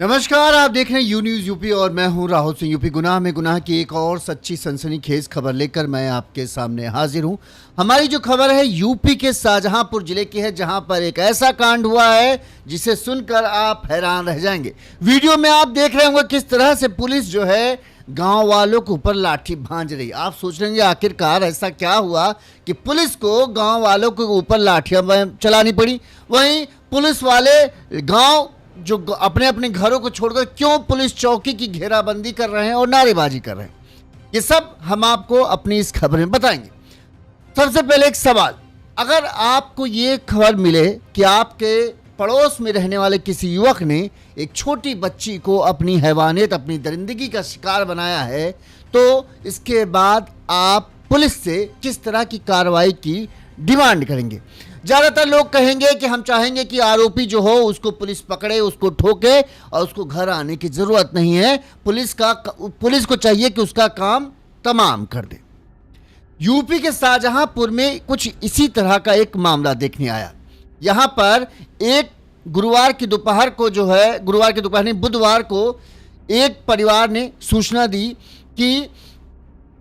नमस्कार, आप देख रहे हैं यू न्यूज यूपी और मैं हूं राहुल सिंह। यूपी गुनाह में गुनाह की एक और सच्ची सनसनीखेज खबर लेकर मैं आपके सामने हाजिर हूं। हमारी जो खबर है यूपी के शाहजहांपुर जिले की है, जहां पर एक ऐसा कांड हुआ है जिसे सुनकर आप हैरान रह जाएंगे। वीडियो में आप देख रहे होंगे किस तरह से पुलिस जो है गांव वालों के ऊपर लाठी भांज रही। आप सोच रहे हैं आखिरकार ऐसा क्या हुआ कि पुलिस को गांव वालों के ऊपर लाठियां चलानी पड़ी। वहीं पुलिस वाले गांव जो अपने अपने घरों को छोड़कर क्यों पुलिस चौकी की घेराबंदी कर रहे हैं और नारेबाजी कर रहे हैं, ये सब हम आपको अपनी इस खबर में बताएंगे। सबसे पहले एक सवाल, अगर आपको ये खबर मिले कि आपके पड़ोस में रहने वाले किसी युवक ने एक छोटी बच्ची को अपनी हैवानियत, अपनी दरिंदगी का शिकार बनाया है, तो इसके बाद आप पुलिस से किस तरह की कार्रवाई की डिमांड करेंगे? ज़्यादातर लोग कहेंगे कि हम चाहेंगे कि आरोपी जो हो उसको पुलिस पकड़े, उसको ठोके और उसको घर आने की ज़रूरत नहीं है। पुलिस को चाहिए कि उसका काम तमाम कर दे। यूपी के शाहजहांपुर में कुछ इसी तरह का एक मामला देखने आया। यहाँ पर एक बुधवार की दोपहर नहीं, बुधवार को एक परिवार ने सूचना दी कि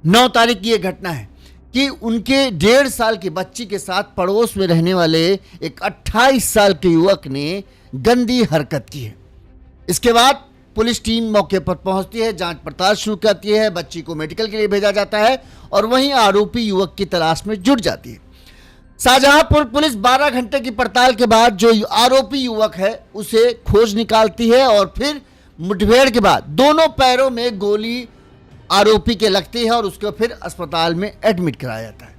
9 तारीख की ये घटना है कि उनके 1.5 साल की बच्ची के साथ पड़ोस में रहने वाले एक 28 साल के युवक ने गंदी हरकत की है। इसके बाद पुलिस टीम मौके पर पहुंचती है, जांच पड़ताल शुरू करती है, बच्ची को मेडिकल के लिए भेजा जाता है और वहीं आरोपी युवक की तलाश में जुट जाती है। शाहजहांपुर पुलिस 12 घंटे की पड़ताल के बाद जो आरोपी युवक है उसे खोज निकालती है और फिर मुठभेड़ के बाद दोनों पैरों में गोली आरोपी के लगती है और उसको फिर अस्पताल में एडमिट कराया जाता है।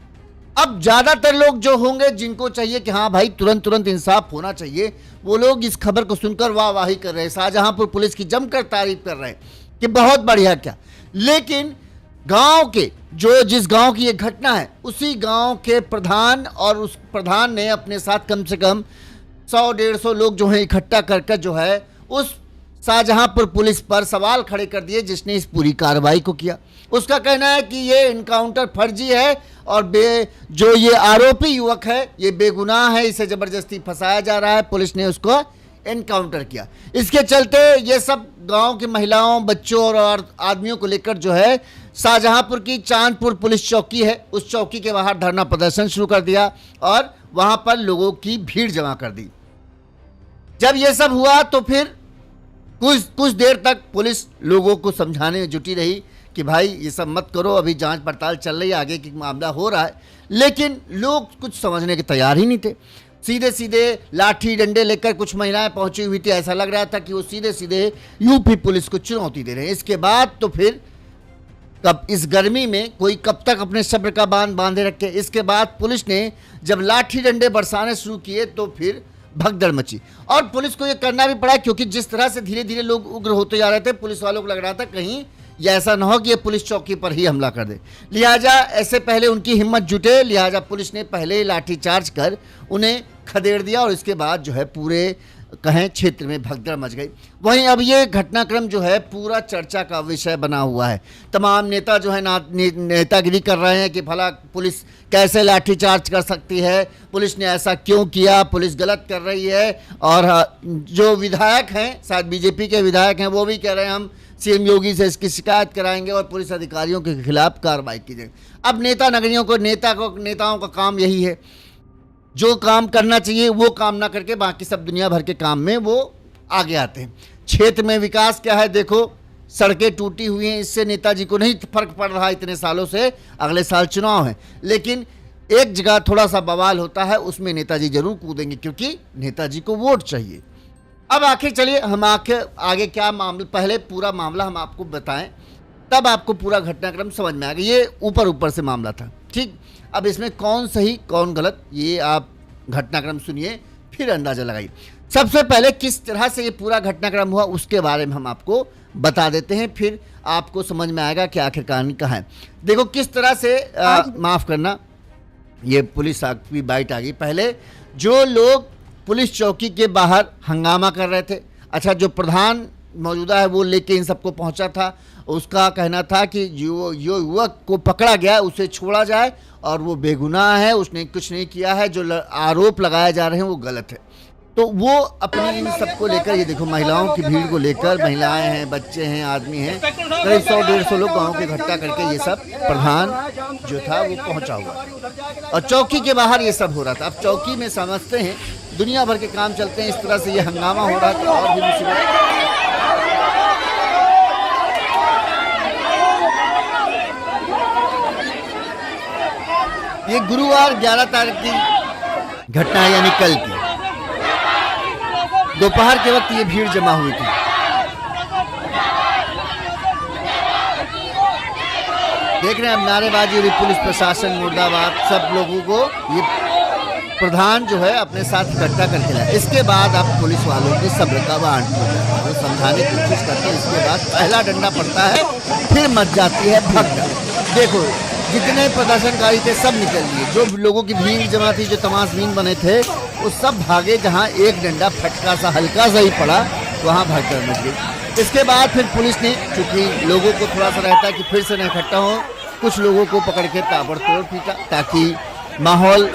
अब ज्यादातर लोग जो होंगे जिनको चाहिए कि हाँ भाई तुरंत इंसाफ होना चाहिए, वो लोग इस खबर को सुनकर वाहवाही कर रहे हैं, शाहजहांपुर पुलिस की जमकर तारीफ कर रहे हैं कि बहुत बढ़िया क्या। लेकिन गांव के जिस गांव की ये घटना है उसी गांव के प्रधान और उस प्रधान ने अपने साथ कम से कम 100-150 लोग जो है इकट्ठा कर जो है उस शाहजहांपुर पुलिस पर सवाल खड़े कर दिए जिसने इस पूरी कार्रवाई को किया। उसका कहना है कि ये इनकाउंटर फर्जी है और जो ये आरोपी युवक है ये बेगुनाह है, इसे जबरदस्ती फंसाया जा रहा है, पुलिस ने उसको एनकाउंटर किया। इसके चलते ये सब गांव की महिलाओं, बच्चों और आदमियों को लेकर जो है शाहजहांपुर की चांदपुर पुलिस चौकी है उस चौकी के बाहर धरना प्रदर्शन शुरू कर दिया और वहां पर लोगों की भीड़ जमा कर दी। जब ये सब हुआ तो फिर कुछ देर तक पुलिस लोगों को समझाने में जुटी रही कि भाई ये सब मत करो, अभी जांच पड़ताल चल रही है, आगे की मामला हो रहा है। लेकिन लोग कुछ समझने के तैयार ही नहीं थे। सीधे लाठी डंडे लेकर कुछ महिलाएं पहुंची हुई थी। ऐसा लग रहा था कि वो सीधे यूपी पुलिस को चुनौती दे रहे हैं। इसके बाद तो फिर कब इस गर्मी में कोई कब तक अपने सब्र का बांध बांधे रखे। इसके बाद पुलिस ने जब लाठी डंडे बरसाने शुरू किए तो फिर भगदड़ मची और पुलिस को यह करना भी पड़ा, क्योंकि जिस तरह से धीरे धीरे लोग उग्र होते जा रहे थे, पुलिस वालों को लग रहा था कहीं यह ऐसा ना हो कि ये पुलिस चौकी पर ही हमला कर दे। लिहाजा ऐसे पहले उनकी हिम्मत जुटे, लिहाजा पुलिस ने पहले ही लाठीचार्ज कर उन्हें खदेड़ दिया और इसके बाद जो है पूरे कहें क्षेत्र में भगदड़ मच गई। वहीं अब ये घटनाक्रम जो है पूरा चर्चा का विषय बना हुआ है। तमाम नेता जो है नेतागिरी कर रहे हैं कि भला पुलिस कैसे लाठीचार्ज कर सकती है, पुलिस ने ऐसा क्यों किया, पुलिस गलत कर रही है। और जो विधायक हैं, शायद बीजेपी के विधायक हैं, वो भी कह रहे हैं हम सीएम योगी से इसकी शिकायत कराएंगे और पुलिस अधिकारियों के खिलाफ कार्रवाई की जाए। अब नेताओं का काम यही है, जो काम करना चाहिए वो काम ना करके बाकी सब दुनिया भर के काम में वो आगे आते हैं। क्षेत्र में विकास क्या है, देखो सड़कें टूटी हुई हैं, इससे नेताजी को नहीं फर्क पड़ रहा इतने सालों से। अगले साल चुनाव है, लेकिन एक जगह थोड़ा सा बवाल होता है, उसमें नेताजी जरूर कूदेंगे क्योंकि नेताजी को वोट चाहिए। अब आखिर चलिए हम आगे क्या मामला, पहले पूरा मामला हम आपको बताएं, तब आपको पूरा घटनाक्रम समझ में आएगा। ये ऊपर से मामला था, ठीक। अब इसमें कौन सही कौन गलत, ये आप घटनाक्रम सुनिए फिर अंदाजा लगाइए। सबसे पहले किस तरह से ये पूरा घटनाक्रम हुआ उसके बारे में हम आपको बता देते हैं, फिर आपको समझ में आएगा कि आखिर कहानी कहाँ है। देखो किस तरह से माफ़ करना, ये पुलिस की बाइट आ गई। पहले जो लोग पुलिस चौकी के बाहर हंगामा कर रहे थे, अच्छा जो प्रधान मौजूदा है वो लेके इन सबको पहुंचा था, उसका कहना था कि जो युवक को पकड़ा गया उसे छोड़ा जाए और वो बेगुनाह है, उसने कुछ नहीं किया है, जो आरोप लगाए जा रहे हैं वो गलत है। तो वो अपनी इन सबको लेकर, ये देखो महिलाओं की भीड़ को लेकर, महिलाएं हैं, बच्चे हैं, आदमी हैं, करीब 100-150 लोग गांव के इकट्ठा करके ये सब प्रधान जो था वो पहुंचा हुआ और चौकी के बाहर ये सब हो रहा था। अब चौकी में समझते हैं दुनिया भर के काम चलते हैं, इस तरह से ये हंगामा हो रहा था और भी मुसीबत। ये गुरुवार 11 तारीख की घटना है, यानी कल की दोपहर के वक्त ये भीड़ जमा हुई थी। देख रहे हैं अब नारेबाजी और पुलिस प्रशासन मुर्दाबाद, सब लोगों को ये प्रधान जो है अपने साथ इकट्ठा करके लाया। इसके बाद अब पुलिस वालों की सब्र का बांध वो समझाने की कोशिश करते हैं। इसके बाद पहला डंडा पड़ता है, फिर मच जाती है भगदड़। देखो जितने प्रदर्शनकारी थे सब निकल लिए, जो लोगों की भीड़ जमा थी, जो तमाशबीन बने थे वो सब भागे। जहां एक डंडा फटका सा हल्का सा ही पड़ा वहां भगदड़ मच गई। इसके बाद फिर पुलिस ने, चूंकि लोगों को थोड़ा सा रहता है कि फिर से न इकट्ठा हो, कुछ लोगों को पकड़ के ताबड़तोड़ पीटा ताकि माहौल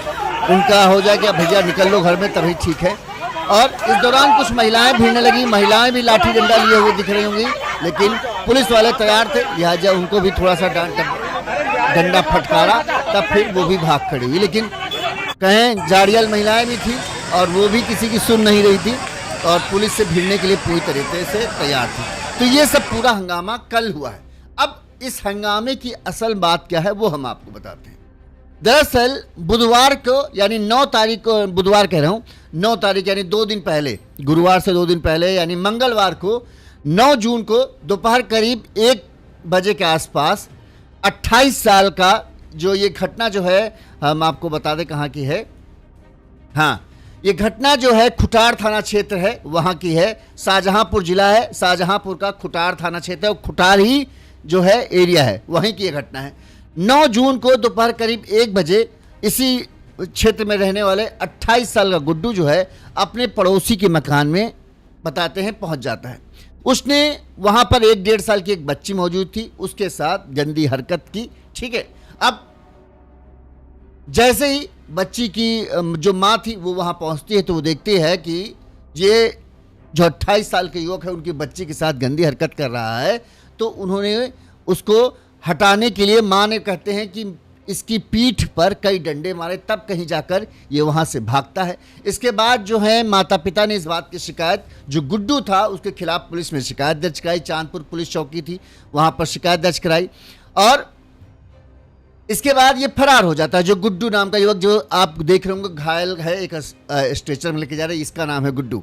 उनका हो जाए कि अब भैया निकल लो घर में, तभी ठीक है। और इस दौरान कुछ महिलाएं भिड़ने लगी, महिलाएं भी लाठी डंडा लिए हुए दिख रही होंगी, लेकिन पुलिस वाले तैयार थे, लिहाजा उनको भी थोड़ा सा डंडा फटकारा, तब फिर वो भी भाग खड़ी हुई। लेकिन कहें जाड़ियल महिलाएं भी थी और वो भी किसी की सुन नहीं रही थी और पुलिस से भिड़ने के लिए पूरी तरीके से तैयार थी। तो ये सब पूरा हंगामा कल हुआ है। अब इस हंगामे की असल बात क्या है वो हम आपको बताते हैं। दरअसल बुधवार को, यानी 9 तारीख को, बुधवार कह रहा हूँ, 9 तारीख यानी 2 दिन पहले, गुरुवार से 2 दिन पहले यानी मंगलवार को 9 जून को दोपहर करीब 1 बजे के आसपास 28 साल का जो ये घटना जो है, हम आपको बता दें कहाँ की है। हाँ, ये घटना जो है खुटार थाना क्षेत्र है, वहाँ की है। शाहजहांपुर जिला है, शाहजहांपुर का खुटार थाना क्षेत्र है, और खुटार ही जो है एरिया है, वहीं की ये घटना है। 9 जून को दोपहर करीब 1 बजे इसी क्षेत्र में रहने वाले 28 साल का गुड्डू जो है अपने पड़ोसी के मकान में, बताते हैं, पहुंच जाता है। उसने वहां पर 1-1.5 साल की एक बच्ची मौजूद थी, उसके साथ गंदी हरकत की। ठीक है, अब जैसे ही बच्ची की जो माँ थी वो वहां पहुंचती है तो वो देखती है कि ये जो 28 साल के युवक है उनकी बच्ची के साथ गंदी हरकत कर रहा है। तो उन्होंने उसको हटाने के लिए, माँ ने कहते हैं कि इसकी पीठ पर कई डंडे मारे, तब कहीं जाकर ये वहाँ से भागता है। इसके बाद जो है माता पिता ने इस बात की शिकायत, जो गुड्डू था उसके खिलाफ पुलिस में शिकायत दर्ज कराई। चांदपुर पुलिस चौकी थी, वहाँ पर शिकायत दर्ज कराई और इसके बाद ये फरार हो जाता है। जो गुड्डू नाम का युवक, जो आप देख रहे होंगे घायल है, एक स्ट्रेचर में लेके जा रहे हैं, इसका नाम है गुड्डू।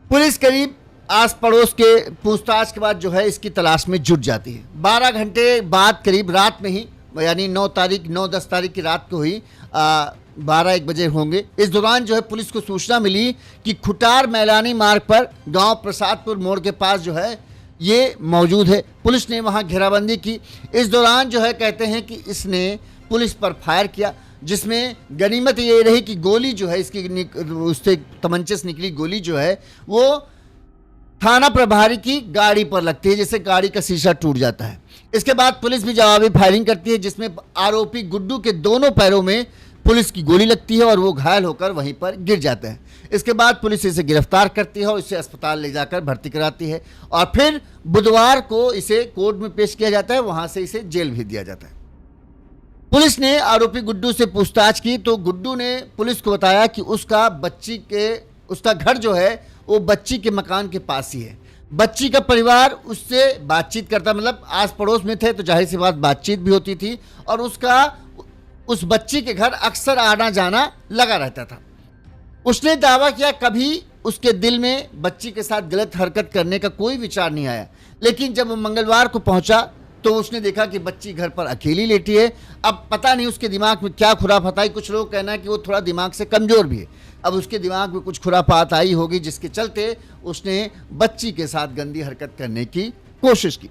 पुलिस करीब आस पड़ोस के पूछताछ के बाद जो है इसकी तलाश में जुट जाती है। 12 घंटे बाद करीब रात में ही, यानी 9-10 तारीख की रात को ही 12-1 बजे होंगे, इस दौरान जो है पुलिस को सूचना मिली कि खुटार मैलानी मार्ग पर गांव प्रसादपुर मोड़ के पास जो है ये मौजूद है। पुलिस ने वहां घेराबंदी की। इस दौरान जो है कहते हैं कि इसने पुलिस पर फायर किया, जिसमें गनीमत ये रही कि गोली जो है इसकी, उससे तमंचे से निकली गोली जो है वो थाना प्रभारी की गाड़ी पर लगती है, जिससे गाड़ी का शीशा टूट जाता है। इसके बाद पुलिस भी जवाबी फायरिंग करती है, जिसमें आरोपी गुड्डू के दोनों पैरों में पुलिस की गोली लगती है और वो घायल होकर वहीं पर गिर जाता है। इसके बाद पुलिस इसे गिरफ्तार करती है और इसे अस्पताल ले जाकर भर्ती कराती है और फिर बुधवार को इसे कोर्ट में पेश किया जाता है, वहां से इसे जेल भेज दिया जाता है। पुलिस ने आरोपी गुड्डू से पूछताछ की तो गुड्डू ने पुलिस को बताया कि उसका घर जो है वो बच्ची के मकान के पास ही है। बच्ची का परिवार उससे बातचीत करता, मतलब आस पड़ोस में थे तो जाहिर सी बात बातचीत भी होती थी और उस बच्ची के घर अक्सर आना जाना लगा रहता था। उसने दावा किया कभी उसके दिल में बच्ची के साथ गलत हरकत करने का कोई विचार नहीं आया, लेकिन जब वो मंगलवार को पहुंचा तो उसने देखा कि बच्ची घर पर अकेली लेटी है। अब पता नहीं उसके दिमाग में क्या खुराफात आई, कुछ लोग कहना है कि वो थोड़ा दिमाग से कमज़ोर भी है। अब उसके दिमाग में कुछ खुराफात आई होगी जिसके चलते उसने बच्ची के साथ गंदी हरकत करने की कोशिश की।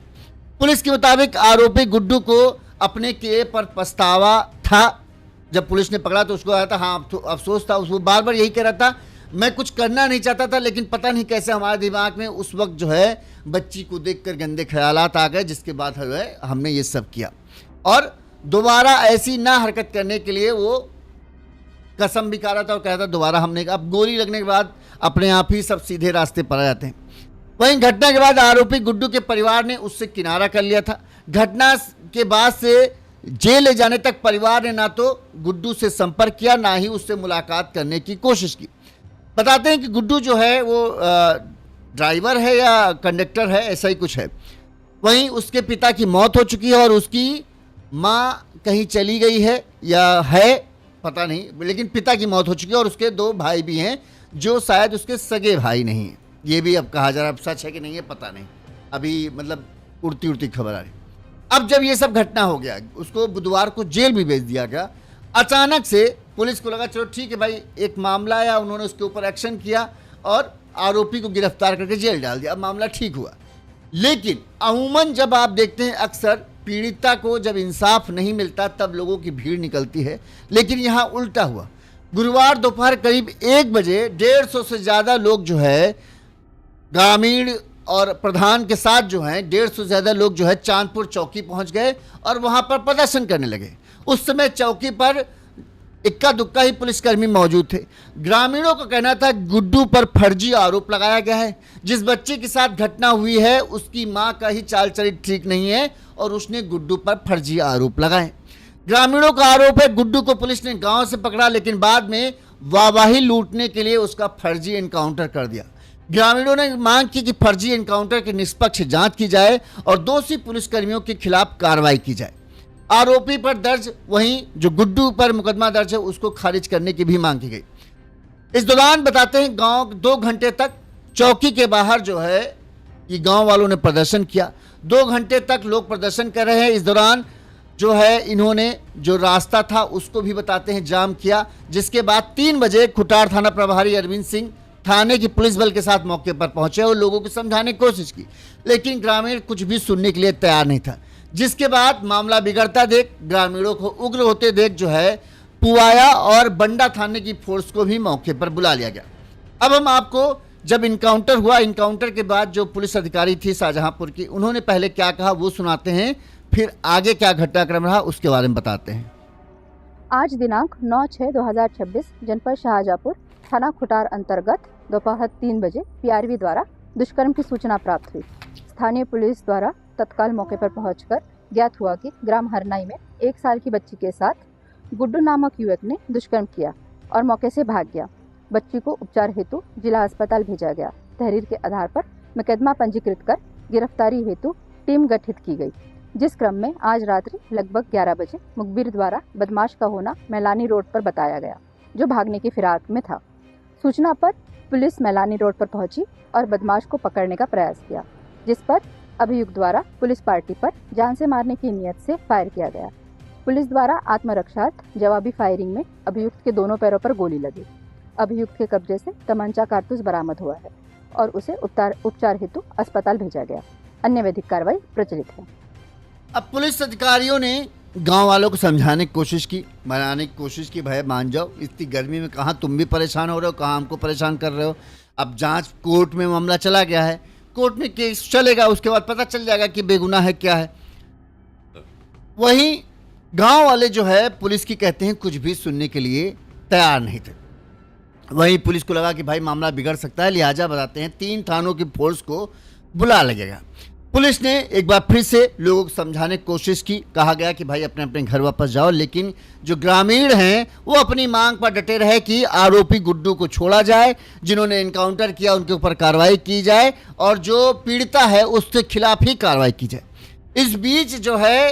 पुलिस के मुताबिक आरोपी गुड्डू को अपने किए पर पछतावा था। जब पुलिस ने पकड़ा तो उसको आया था, हाँ अफसोस था, उसको बार बार यही कह रहा था मैं कुछ करना नहीं चाहता था, लेकिन पता नहीं कैसे हमारे दिमाग में उस वक्त जो है बच्ची को देखकर गंदे ख्यालात आ गए, जिसके बाद जो है हमने ये सब किया और दोबारा ऐसी ना हरकत करने के लिए वो कसम भी खा रहा था और कह रहा था दोबारा हमने, अब गोली लगने के बाद अपने आप ही सब सीधे रास्ते पर आ जाते हैं। वहीं घटना के बाद आरोपी गुड्डू के परिवार ने उससे किनारा कर लिया था। घटना के बाद से जेल ले जाने तक परिवार ने ना तो गुड्डू से संपर्क किया, ना ही उससे मुलाकात करने की कोशिश की। बताते हैं कि गुड्डू जो है वो ड्राइवर है या कंडक्टर है, ऐसा ही कुछ है। वहीं उसके पिता की मौत हो चुकी है और उसकी माँ कहीं चली गई है या है पता नहीं, लेकिन पिता की मौत हो चुकी है और उसके 2 भाई भी हैं जो शायद उसके सगे भाई नहीं हैं। ये भी अब कहा जा रहा है, अब सच है कि नहीं है पता नहीं, अभी मतलब उड़ती उड़ती खबर आ रही। अब जब ये सब घटना हो गया, उसको बुधवार को जेल भी भेज दिया गया। अचानक से पुलिस को लगा चलो ठीक है भाई, एक मामला आया, उन्होंने उसके ऊपर एक्शन किया और आरोपी को गिरफ्तार करके जेल डाल दिया, अब मामला ठीक हुआ। लेकिन अमूमन जब आप देखते हैं अक्सर पीड़िता को जब इंसाफ नहीं मिलता तब लोगों की भीड़ निकलती है, लेकिन यहाँ उल्टा हुआ। गुरुवार दोपहर करीब 1 बजे 150 से ज़्यादा लोग जो है ग्रामीण और प्रधान के साथ जो है 150 से ज़्यादा लोग जो है चांदपुर चौकी पहुंच गए और वहां पर प्रदर्शन करने लगे। उस समय चौकी पर इक्का दुक्का ही पुलिसकर्मी मौजूद थे। ग्रामीणों का कहना था गुड्डू पर फर्जी आरोप लगाया गया है। जिस बच्चे के साथ घटना हुई है उसकी मां का ही चाल चरित्र ठीक नहीं है और उसने गुड्डू पर फर्जी आरोप लगाए। ग्रामीणों का आरोप है गुड्डू को पुलिस ने गांव से पकड़ा, लेकिन बाद में वाहवाही लूटने के लिए उसका फर्जी एनकाउंटर कर दिया। ग्रामीणों ने मांग की कि फर्जी एनकाउंटर की निष्पक्ष जांच की जाए और दोषी पुलिसकर्मियों के खिलाफ कार्रवाई की जाए। आरोपी पर दर्ज, वहीं जो गुड्डू पर मुकदमा दर्ज है उसको खारिज करने की भी मांग की गई। इस दौरान बताते हैं गांव 2 घंटे तक चौकी के बाहर जो है ये गांव वालों ने प्रदर्शन किया। 2 घंटे तक लोग प्रदर्शन कर रहे हैं। इस दौरान जो है इन्होंने जो रास्ता था उसको भी बताते हैं जाम किया, जिसके बाद 3 बजे खुटार थाना प्रभारी अरविंद सिंह थाने की पुलिस बल के साथ मौके पर पहुंचे और लोगों को समझाने की कोशिश की, लेकिन ग्रामीण कुछ भी सुनने के लिए तैयार नहीं था। जिसके बाद मामला बिगड़ता देख, ग्रामीणों को उग्र होते देख जो है पुवाया और बंडा थाने की फोर्स को भी मौके पर बुला लिया गया। अब हम आपको जब इनकाउंटर हुआ, इनकाउंटर के बाद जो पुलिस अधिकारी थी शाहजहांपुर की, उन्होंने पहले क्या कहा वो सुनाते हैं, फिर आगे क्या घटनाक्रम रहा उसके बारे में बताते हैं। आज दिनांक 9/6/2026 जनपद शाहजहांपुर थाना खुटार अंतर्गत दोपहर 3 बजे पीआरवी द्वारा दुष्कर्म की सूचना प्राप्त हुई। स्थानीय पुलिस द्वारा तत्काल मौके पर पहुंचकर ज्ञात हुआ कि ग्राम हरनाई में 1 साल की बच्ची के साथ गुड्डू नामक युवक ने दुष्कर्म किया और मौके से भाग गया। बच्ची को उपचार हेतु जिला अस्पताल भेजा गया। तहरीर के आधार पर मुकदमा पंजीकृत कर गिरफ्तारी हेतु टीम गठित की गई, जिस क्रम में आज रात्रि लगभग 11 बजे मुखबिर द्वारा बदमाश का होना मैलानी रोड पर बताया गया, जो भागने की फिराक में था। सूचना पर पुलिस मैलानी रोड पर पहुंची और बदमाश को पकड़ने का प्रयास किया, जिस पर अभियुक्त द्वारा पुलिस पार्टी पर जान से मारने की नियत से फायर किया गया। पुलिस द्वारा आत्मरक्षार्थ जवाबी फायरिंग में अभियुक्त के दोनों पैरों पर गोली लगी। अभियुक्त के कब्जे से तमंचा कारतूस बरामद हुआ है और उसे उपचार हेतु अस्पताल भेजा गया। अन्य विधिक कार्रवाई प्रचलित है। अब पुलिस अधिकारियों ने गांव वालों को समझाने की कोशिश की, मनाने की कोशिश की, भाई मान जाओ, इतनी गर्मी में कहाँ तुम भी परेशान हो रहे हो, कहाँ हमको परेशान कर रहे हो। अब जांच कोर्ट में मामला चला गया है, कोर्ट में केस चलेगा, उसके बाद पता चल जाएगा कि बेगुनाह है क्या है। वहीं गांव वाले जो है पुलिस की कहते हैं कुछ भी सुनने के लिए तैयार नहीं थे। वहीं पुलिस को लगा कि भाई मामला बिगड़ सकता है, लिहाजा बताते हैं 3 थानों की फोर्स को बुला लगेगा। पुलिस ने एक बार फिर से लोगों को समझाने की कोशिश की। कहा गया कि भाई अपने अपने घर वापस जाओ, लेकिन जो ग्रामीण हैं वो अपनी मांग पर डटे रहे कि आरोपी गुड्डू को छोड़ा जाए, जिन्होंने एनकाउंटर किया उनके ऊपर कार्रवाई की जाए और जो पीड़िता है उसके खिलाफ ही कार्रवाई की जाए। इस बीच जो है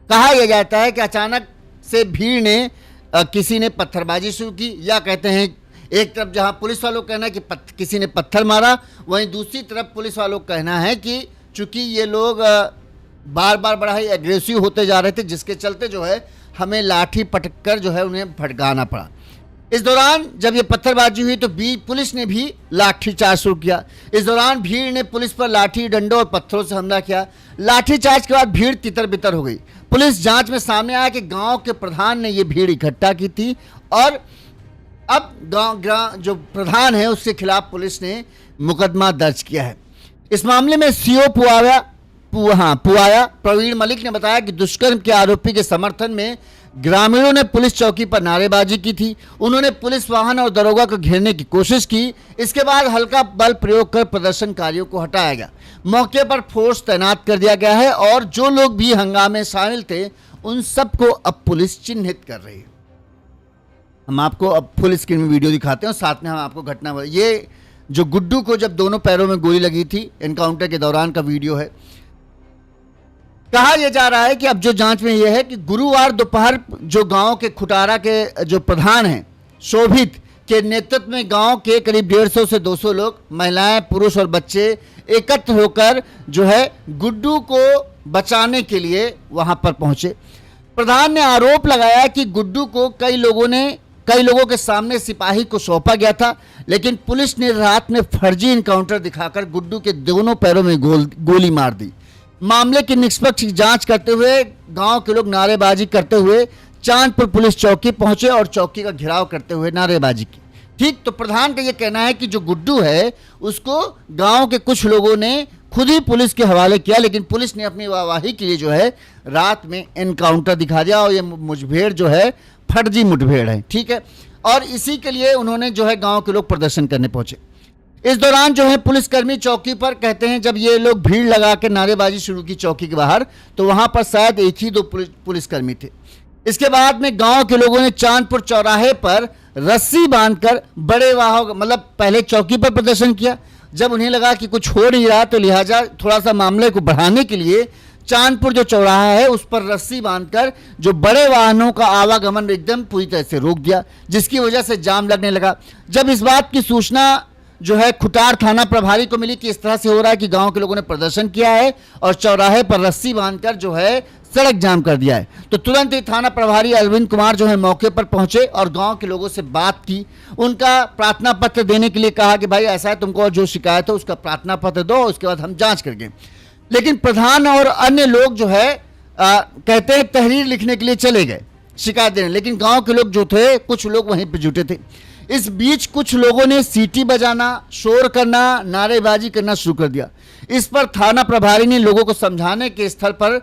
कहा यह जाता है कि अचानक से भीड़ ने किसी ने पत्थरबाजी शुरू की, या कहते हैं एक तरफ जहां पुलिस वालों का कहना है कि किसी ने पत्थर मारा, वहीं दूसरी तरफ पुलिस वालों का कहना है कि चूंकि ये लोग बार बार बड़ा ही एग्रेसिव होते जा रहे थे, जिसके चलते जो है हमें लाठी पटक कर जो है उन्हें भटकाना पड़ा। इस दौरान जब ये पत्थरबाजी हुई तो पुलिस ने भी लाठीचार्ज शुरू किया। इस दौरान भीड़ ने पुलिस पर लाठी डंडों और पत्थरों से हमला किया। लाठीचार्ज के बाद भीड़ तितर बितर हो गई। पुलिस जांच में सामने आया कि गांव के प्रधान ने ये भीड़ इकट्ठा की थी और अब गांव जो प्रधान है उसके खिलाफ पुलिस ने मुकदमा दर्ज किया है। इस मामले में सीओ पुआया प्रवीण मलिक ने बताया कि दुष्कर्म के आरोपी के समर्थन में ग्रामीणों ने पुलिस चौकी पर नारेबाजी की थी। उन्होंने पुलिस वाहन और दरोगा को घेरने की कोशिश की। इसके बाद हल्का बल प्रयोग कर प्रदर्शनकारियों को हटाया गया। मौके पर फोर्स तैनात कर दिया गया है और जो लोग भी हंगामे शामिल थे उन सबको अब पुलिस चिन्हित कर रही है। हम आपको अब फुल स्क्रीन में वीडियो दिखाते हैं और साथ में हम आपको घटना, ये जो गुड्डू को जब दोनों पैरों में गोली लगी थी एनकाउंटर के दौरान का वीडियो है। कहा यह जा रहा है कि अब जो जांच में यह है कि गुरुवार दोपहर जो गांव के खुटारा के जो प्रधान हैं शोभित के नेतृत्व में गांव के करीब 150 से 200 लोग, महिलाएं, पुरुष और बच्चे एकत्र होकर जो है गुड्डू को बचाने के लिए वहां पर पहुंचे। प्रधान ने आरोप लगाया कि गुड्डू को कई लोगों के सामने सिपाही को सौंपा गया था, लेकिन पुलिस ने रात में फर्जी इनकाउंटर दिखाकर गुड्डू के दोनों पैरों में गोली मार दी। मामले की निष्पक्ष जांच करते हुए गांव के लोग नारेबाजी करते हुए चांदपुर पुलिस चौकी पहुंचे और चौकी का घेराव करते हुए नारेबाजी की। ठीक, तो प्रधान का यह कहना है कि जो गुड्डू है उसको गांव के कुछ लोगों ने खुद ही पुलिस के हवाले किया, लेकिन पुलिस ने अपनी वाहवाही के लिए जो है रात में एनकाउंटर दिखा दिया और ये मुठभेड़ जो है फर्जी मुठभेड़ है। ठीक है, और इसी के लिए उन्होंने जो है गांव के लोग प्रदर्शन करने पहुंचे। इस दौरान जो है पुलिसकर्मी चौकी पर, कहते हैं जब ये लोग भीड़ लगा के नारेबाजी शुरू की चौकी के बाहर, तो वहां पर शायद एक ही दो पुलिसकर्मी थे। इसके बाद में गांव के लोगों ने चांदपुर चौराहे पर रस्सी बांधकर बड़े वाहन, मतलब पहले चौकी पर प्रदर्शन किया। जब उन्हें लगा कि कुछ हो नहीं रहा तो लिहाजा थोड़ा सा मामले को बढ़ाने के लिए चांदपुर जो चौराहा है उस पर रस्सी बांधकर जो बड़े वाहनों का आवागमन एकदम पूरी तरह से रोक दिया, जिसकी वजह से जाम लगने लगा। जब इस बात की सूचना जो है खुटार थाना प्रभारी को मिली कि इस तरह से हो रहा है कि गांव के लोगों ने प्रदर्शन किया है और चौराहे पर रस्सी बांधकर जो है सड़क जाम कर दिया है, तो तुरंत ही थाना प्रभारी अरविंद कुमार जो है मौके पर पहुंचे और गांव के लोगों से बात की। उनका प्रार्थना पत्र देने के लिए कहा कि भाई ऐसा है, तुमको जो शिकायत है उसका प्रार्थना पत्र दो, उसके बाद हम जांच करेंगे। लेकिन प्रधान और अन्य लोग जो है कहते हैं तहरीर लिखने के लिए चले गए शिकायत देने, लेकिन गांव के लोग जो थे कुछ लोग वहीं पर जुटे थे। इस बीच कुछ लोगों ने सीटी बजाना, शोर करना, नारेबाजी करना शुरू कर दिया। इस पर थाना प्रभारी ने लोगों को समझाने के स्थल पर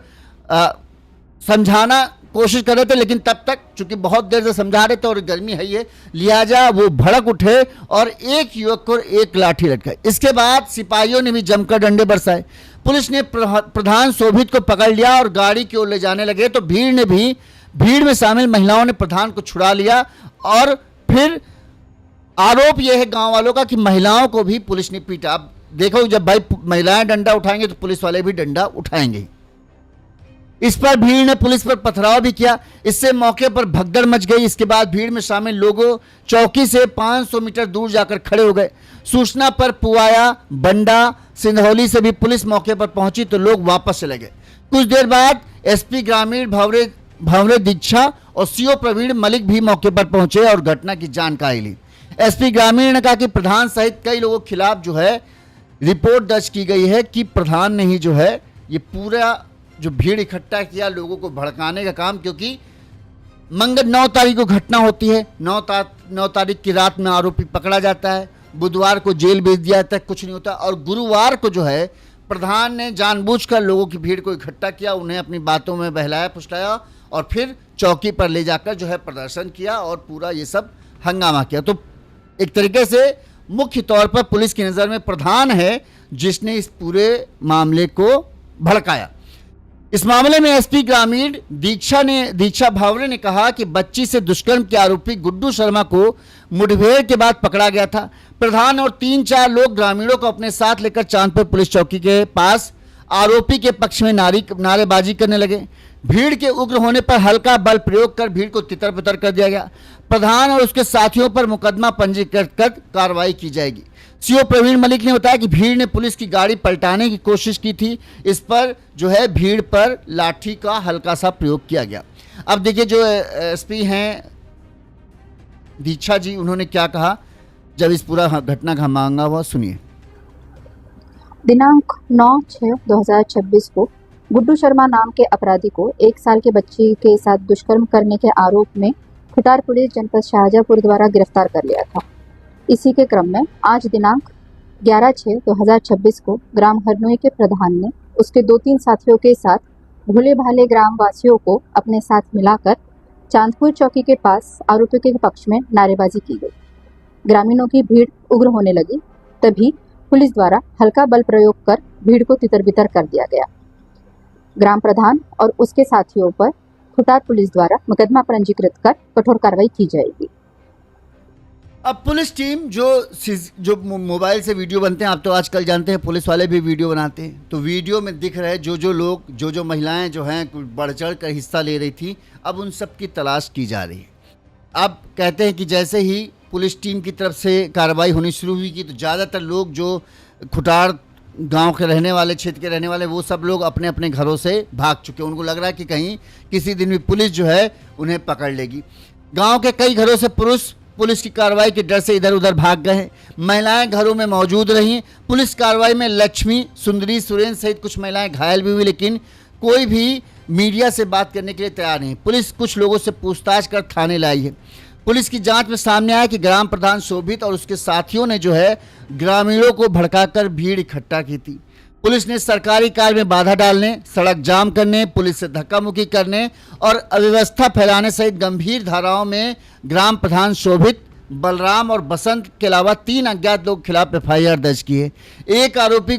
समझाना कोशिश कर रहे थे, लेकिन तब तक चूंकि बहुत देर से समझा रहे थे और गर्मी है ये, लिहाजा वो भड़क उठे और एक युवक को एक लाठी लटकाई। इसके बाद सिपाहियों ने भी जमकर डंडे बरसाए। पुलिस ने प्रधान शोभित को पकड़ लिया और गाड़ी की ओर ले जाने लगे, तो भीड़ में शामिल महिलाओं ने प्रधान को छुड़ा लिया। और फिर आरोप यह है गांव वालों का कि महिलाओं को भी पुलिस ने पीटा। अब देखो, जब भाई महिलाएं डंडा उठाएंगे तो पुलिस वाले भी डंडा उठाएंगे। इस पर भीड़ ने पुलिस पर पथराव भी किया, इससे मौके पर भगदड़ मच गई। इसके बाद भीड़ में शामिल लोगों चौकी से 500 मीटर दूर जाकर खड़े हो गए। सूचना पर पुआया, बंडा, सिंधौली से भी पुलिस मौके पर पहुंची तो लोग वापस चले गए। कुछ देर बाद एसपी ग्रामीण भंवरे दीक्षा और सीओ प्रवीण मलिक भी मौके पर पहुंचे और घटना की जानकारी ली। एसपी ग्रामीण ने कहा कि प्रधान सहित कई लोगों के खिलाफ जो है रिपोर्ट दर्ज की गई है कि प्रधान ने ही जो है ये पूरा जो भीड़ इकट्ठा किया लोगों को भड़काने का काम, क्योंकि मंगल 9 तारीख को घटना होती है, 9 तारीख की रात में आरोपी पकड़ा जाता है, बुधवार को जेल भेज दिया जाता है, कुछ नहीं होता, और गुरुवार को जो है प्रधान ने जानबूझकर लोगों की भीड़ को इकट्ठा किया, उन्हें अपनी बातों में बहलाया फुसलाया और फिर चौकी पर ले जाकर जो है प्रदर्शन किया और पूरा ये सब हंगामा किया। तो एक तरीके से मुख्य तौर पर पुलिस की नज़र में प्रधान है जिसने इस पूरे मामले को भड़काया। इस मामले में एसपी ग्रामीण दीक्षा भावरे ने कहा कि बच्ची से दुष्कर्म के आरोपी गुड्डू शर्मा को मुठभेड़ के बाद पकड़ा गया था। प्रधान और 3-4 लोग ग्रामीणों को अपने साथ लेकर चांदपुर पुलिस चौकी के पास आरोपी के पक्ष में नारेबाजी करने लगे। भीड़ के उग्र होने पर हल्का बल प्रयोग कर भीड़ को तितर-बितर कर दिया गया। प्रधान और उसके साथियों पर मुकदमा पंजीकृत कर कार्रवाई की जाएगी। सीओ प्रवीण मलिक ने बताया कि भीड़ ने पुलिस की गाड़ी पलटाने की कोशिश की थी। इस पर जो है भीड़ पर लाठी का हल्का सा प्रयोग किया गया। अब देखिए जो एसपी हैं दीक्षा जी, उन्होंने क्या कहा जब इस पूरा घटना का मांगा हुआ, सुनिए। दिनांक 9/6/2026 को गुड्डू शर्मा नाम के अपराधी को 1 साल के बच्ची के साथ दुष्कर्म करने के आरोप में खुटार पुलिस जनपद शाहजहांपुर द्वारा गिरफ्तार कर लिया था। इसी के क्रम में आज दिनांक 11/6/2026 को ग्राम हरनोई के प्रधान ने उसके 2-3 साथियों के साथ भोले भाले ग्राम वासियों को अपने साथ मिलाकर चांदपुर चौकी के पास आरोपियों के पक्ष में नारेबाजी की गई। ग्रामीणों की भीड़ उग्र होने लगी, तभी पुलिस द्वारा हल्का बल प्रयोग कर भीड़ को तितर-बितर कर दिया गया। ग्राम प्रधान और उसके साथियों पर खुटार पुलिस द्वारा मुकदमा पंजीकृत कर कठोर कार्रवाई की जाएगी। अब पुलिस टीम जो मोबाइल से वीडियो बनते हैं, आप तो आजकल जानते हैं पुलिस वाले भी वीडियो बनाते हैं, तो वीडियो में दिख रहे जो लोग जो महिलाएं जो हैं बढ़ चढ़ कर हिस्सा ले रही थी, अब उन सब की तलाश की जा रही है। अब कहते हैं कि जैसे ही पुलिस टीम की तरफ से कार्रवाई होनी शुरू हुई कि तो ज़्यादातर लोग जो खुटार गांव के रहने वाले, क्षेत्र के रहने वाले, वो सब लोग अपने अपने घरों से भाग चुके हैं। उनको लग रहा है कि कहीं किसी दिन भी पुलिस जो है उन्हें पकड़ लेगी। गांव के कई घरों से पुलिस की कार्रवाई के डर से इधर उधर भाग गए हैं। महिलाएं घरों में मौजूद रहीं। पुलिस कार्रवाई में लक्ष्मी, सुंदरी, सुरेंद्र सहित कुछ महिलाएं घायल भी हुई, लेकिन कोई भी मीडिया से बात करने के लिए तैयार नहीं। पुलिस कुछ लोगों से पूछताछ कर थाने लाई है। पुलिस की जांच में सामने आया कि ग्राम प्रधान शोभित और उसके साथियों ने जो है ग्रामीणों को भड़काकर भीड़ इकट्ठा की थी। पुलिस ने सरकारी कार्य में बाधा डालने, सड़क जाम करने, पुलिस से धक्का मुक्की करने और अव्यवस्था फैलाने सहित गंभीर धाराओं में ग्राम प्रधान शोभित, बलराम और बसंत के अलावा 3 अज्ञात लोग के खिलाफ एफआईआर दर्ज की है। एक आरोपी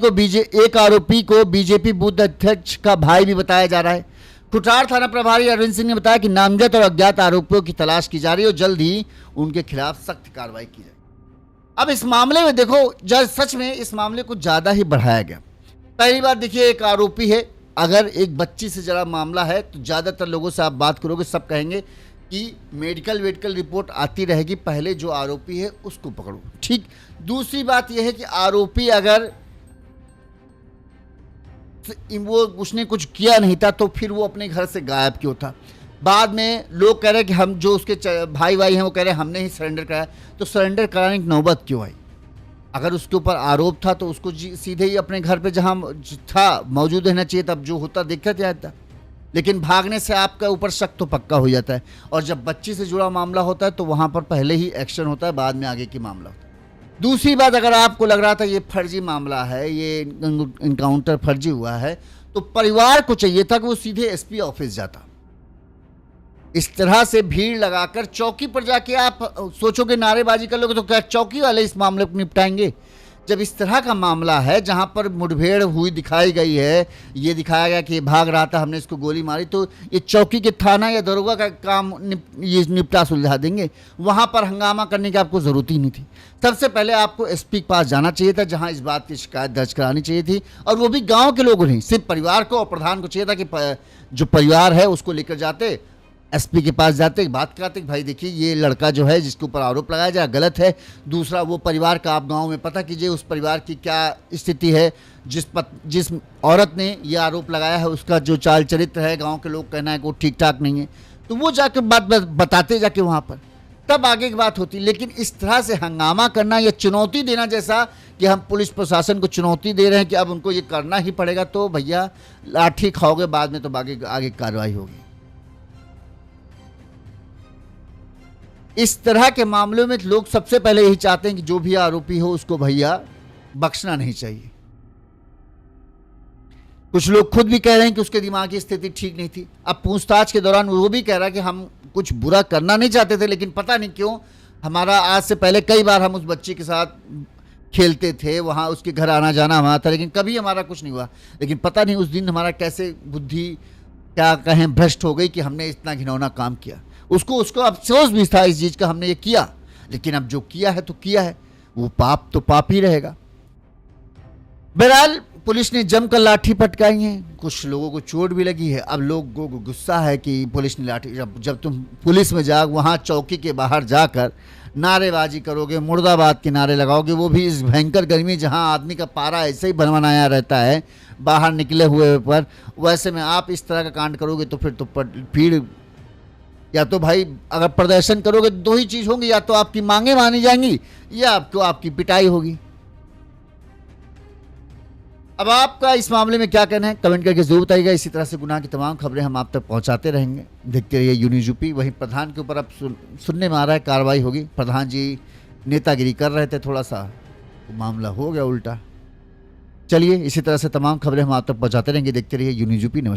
को बीजेपी बूथ अध्यक्ष का भाई भी बताया जा रहा है। खुटार थाना प्रभारी अरविंद सिंह ने बताया कि नामजद और अज्ञात आरोपियों की तलाश की जा रही है और जल्द ही उनके खिलाफ सख्त कार्रवाई की जाएगी। अब इस मामले में देखो, जज सच में इस मामले को ज़्यादा ही बढ़ाया गया। पहली बात देखिए, एक आरोपी है, अगर एक बच्ची से जरा मामला है तो ज़्यादातर लोगों से आप बात करोगे, सब कहेंगे कि मेडिकल रिपोर्ट आती रहेगी, पहले जो आरोपी है उसको पकड़ो। ठीक। दूसरी बात यह है कि आरोपी अगर उसने कुछ किया नहीं था तो फिर वो अपने घर से गायब क्यों था? बाद में लोग कह रहे हैं कि हम जो उसके भाई हैं वो कह रहे हैं हमने ही सरेंडर कराया, तो सरेंडर कराने की नौबत क्यों आई? अगर उसके ऊपर आरोप था तो उसको सीधे ही अपने घर पे जहां था मौजूद रहना चाहिए, तब जो होता देखा जाता। लेकिन भागने से आपका ऊपर शक तो पक्का हो जाता है, और जब बच्ची से जुड़ा मामला होता है तो वहां पर पहले ही एक्शन होता है, बाद में आगे की मामला होता है। दूसरी बात, अगर आपको लग रहा था ये फर्जी मामला है, ये इनकाउंटर फर्जी हुआ है, तो परिवार को चाहिए था कि वो सीधे एसपी ऑफिस जाता। इस तरह से भीड़ लगाकर चौकी पर जाके आप सोचोगे नारेबाजी कर लोगे तो क्या चौकी वाले इस मामले को निपटाएंगे? जब इस तरह का मामला है जहां पर मुठभेड़ हुई दिखाई गई है, ये दिखाया गया कि भाग रहा था, हमने इसको गोली मारी, तो ये चौकी के थाना या दरोगा का काम ये निपटा सुलझा देंगे। वहां पर हंगामा करने की आपको ज़रूरत ही नहीं थी। सबसे पहले आपको एसपी के पास जाना चाहिए था, जहां इस बात की शिकायत दर्ज करानी चाहिए थी, और वो भी गाँव के लोगों नहीं, सिर्फ परिवार को और प्रधान को चाहिए था कि जो परिवार है उसको लेकर जाते, एसपी के पास जाते, बात कराते कि भाई देखिए ये लड़का जो है जिसके ऊपर आरोप लगाया जाए गलत है। दूसरा, वो परिवार का आप गांव में पता कीजिए उस परिवार की क्या स्थिति है, जिस औरत ने ये आरोप लगाया है उसका जो चाल चरित्र है, गांव के लोग कहना है कि वो ठीक ठाक नहीं है, तो वो जाके बात बताते जाके वहाँ पर, तब आगे की बात होती। लेकिन इस तरह से हंगामा करना या चुनौती देना, जैसा कि हम पुलिस प्रशासन को चुनौती दे रहे हैं कि अब उनको ये करना ही पड़ेगा, तो भैया लाठी खाओगे, बाद में तो आगे कार्रवाई होगी। इस तरह के मामलों में लोग सबसे पहले यही चाहते हैं कि जो भी आरोपी हो उसको भैया बख्शना नहीं चाहिए। कुछ लोग खुद भी कह रहे हैं कि उसके दिमाग की स्थिति ठीक नहीं थी। अब पूछताछ के दौरान वो भी कह रहा है कि हम कुछ बुरा करना नहीं चाहते थे, लेकिन पता नहीं क्यों हमारा आज से पहले कई बार हम उस बच्ची के साथ खेलते थे, वहाँ उसके घर आना जाना हमारा था, लेकिन कभी हमारा कुछ नहीं हुआ। लेकिन पता नहीं उस दिन हमारा कैसे बुद्धि क्या कहें भ्रष्ट हो गई कि हमने इतना घिनौना काम किया। उसको अफसोस भी था इस चीज़ का, हमने ये किया, लेकिन अब जो किया है तो किया है, वो पाप तो पाप ही रहेगा। बहरहाल पुलिस ने जमकर लाठी पटकाई है, कुछ लोगों को चोट भी लगी है। अब लोगों को गुस्सा है कि पुलिस ने लाठी, जब तुम पुलिस में वहाँ चौकी के बाहर जाकर नारेबाजी करोगे, मुर्दाबाद के नारे लगाओगे, वो भी इस भयंकर गर्मी जहाँ आदमी का पारा ऐसे ही बनमनाया रहता है बाहर निकले हुए पर, वैसे में आप इस तरह का कांड करोगे तो फिर तो भीड़, या तो भाई अगर प्रदर्शन करोगे तो 2 ही चीज़ होंगी, या तो आपकी मांगे मानी जाएंगी या आपकी पिटाई होगी। अब आपका इस मामले में क्या कहना है कमेंट करके जरूर बताइएगा। इसी तरह से गुनाह की तमाम खबरें हम आप तक पहुंचाते रहेंगे। देखते रहिए यून्यूज़ यूपी। वहीं प्रधान के ऊपर अब सुनने में आ रहा है कार्रवाई होगी। प्रधान जी नेतागिरी कर रहे थे, थोड़ा सा मामला हो गया उल्टा। चलिए इसी तरह से तमाम खबरें हम आप तक पहुंचाते रहेंगे। देखते रहिए यूनियूज यूपी। नमस्कार।